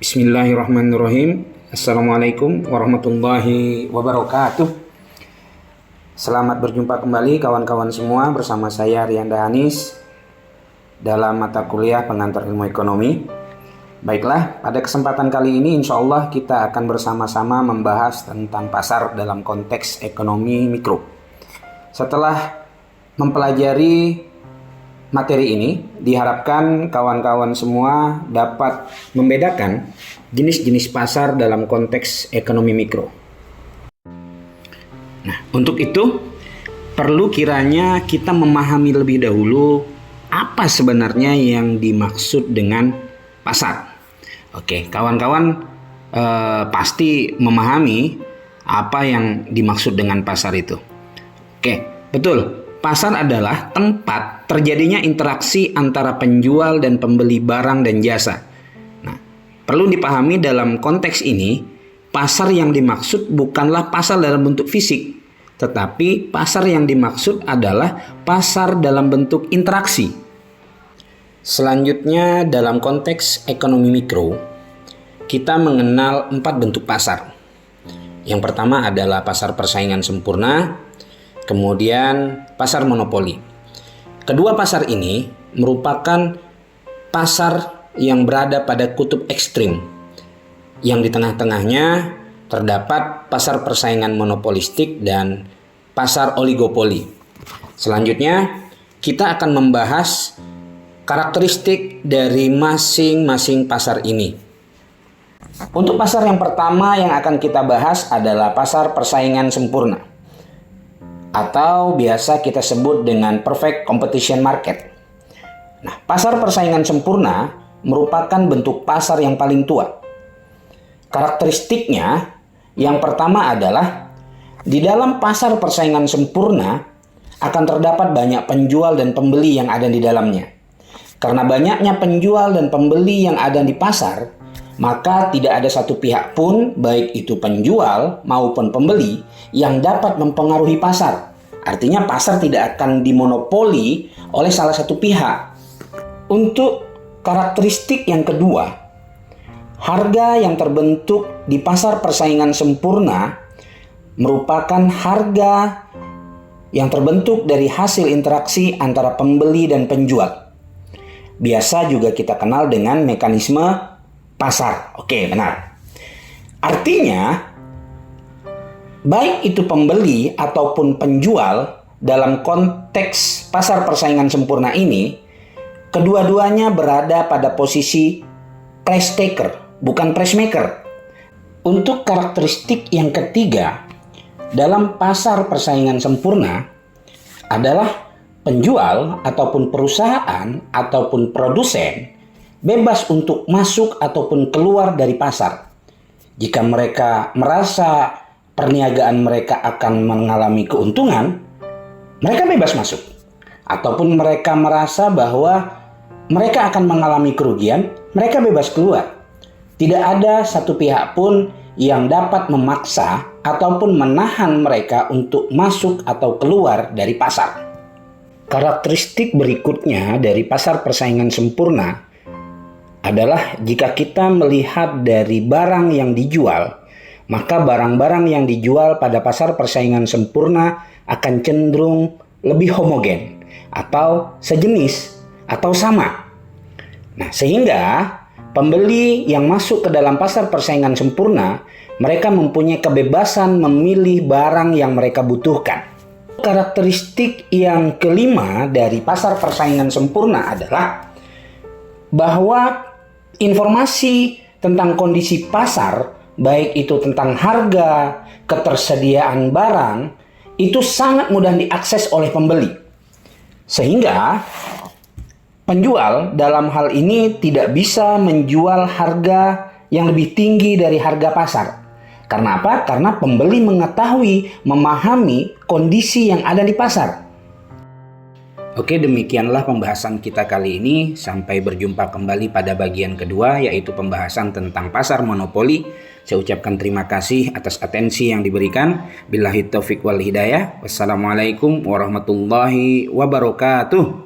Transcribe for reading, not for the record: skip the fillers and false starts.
Bismillahirrahmanirrahim. Assalamualaikum warahmatullahi wabarakatuh. Selamat berjumpa kembali kawan-kawan semua bersama saya Riyanda Anis dalam mata kuliah pengantar ilmu ekonomi. Baiklah, pada kesempatan kali ini insya Allah kita akan bersama-sama membahas tentang pasar dalam konteks ekonomi mikro. Setelah mempelajari materi ini, diharapkan kawan-kawan semua dapat membedakan jenis-jenis pasar dalam konteks ekonomi mikro. Nah, untuk itu perlu kiranya kita memahami lebih dahulu apa sebenarnya yang dimaksud dengan pasar. Oke, kawan-kawan pasti memahami apa yang dimaksud dengan pasar itu. Oke, betul. Pasar adalah tempat terjadinya interaksi antara penjual dan pembeli barang dan jasa. Nah, perlu dipahami dalam konteks ini, pasar yang dimaksud bukanlah pasar dalam bentuk fisik, tetapi pasar yang dimaksud adalah pasar dalam bentuk interaksi. Selanjutnya, dalam konteks ekonomi mikro, kita mengenal 4 bentuk pasar. Yang pertama adalah pasar persaingan sempurna, kemudian pasar monopoli. Kedua pasar ini merupakan pasar yang berada pada kutub ekstrim, yang di tengah-tengahnya terdapat pasar persaingan monopolistik dan pasar oligopoli. Selanjutnya, kita akan membahas karakteristik dari masing-masing pasar ini. Untuk pasar yang pertama yang akan kita bahas adalah pasar persaingan sempurna, atau biasa kita sebut dengan perfect competition market. Nah, pasar persaingan sempurna merupakan bentuk pasar yang paling tua. Karakteristiknya yang pertama adalah di dalam pasar persaingan sempurna akan terdapat banyak penjual dan pembeli yang ada di dalamnya. Karena banyaknya penjual dan pembeli yang ada di pasar, maka tidak ada satu pihak pun, baik itu penjual maupun pembeli, yang dapat mempengaruhi pasar. Artinya pasar tidak akan dimonopoli oleh salah satu pihak. Untuk karakteristik yang kedua, harga yang terbentuk di pasar persaingan sempurna merupakan harga yang terbentuk dari hasil interaksi antara pembeli dan penjual. Biasa juga kita kenal dengan mekanisme pasar. Oke, benar. Artinya, baik itu pembeli ataupun penjual dalam konteks pasar persaingan sempurna ini, kedua-duanya berada pada posisi price taker, bukan price maker. Untuk karakteristik yang ketiga, dalam pasar persaingan sempurna adalah penjual ataupun perusahaan ataupun produsen bebas untuk masuk ataupun keluar dari pasar. Jika mereka merasa perniagaan mereka akan mengalami keuntungan, mereka bebas masuk. Ataupun mereka merasa bahwa mereka akan mengalami kerugian, mereka bebas keluar. Tidak ada satu pihak pun yang dapat memaksa ataupun menahan mereka untuk masuk atau keluar dari pasar. Karakteristik berikutnya dari pasar persaingan sempurna adalah jika kita melihat dari barang yang dijual, maka barang-barang yang dijual pada pasar persaingan sempurna akan cenderung lebih homogen atau sejenis atau sama. Nah, sehingga pembeli yang masuk ke dalam pasar persaingan sempurna, mereka mempunyai kebebasan memilih barang yang mereka butuhkan. Karakteristik yang kelima dari pasar persaingan sempurna adalah bahwa informasi tentang kondisi pasar, baik itu tentang harga, ketersediaan barang, itu sangat mudah diakses oleh pembeli. Sehingga penjual dalam hal ini tidak bisa menjual harga yang lebih tinggi dari harga pasar. Karena apa? Karena pembeli mengetahui, memahami kondisi yang ada di pasar. Oke, demikianlah pembahasan kita kali ini. Sampai berjumpa kembali pada bagian kedua, yaitu pembahasan tentang pasar monopoli. Saya ucapkan terima kasih atas atensi yang diberikan. Billahi taufiq wal hidayah. Wassalamualaikum warahmatullahi wabarakatuh.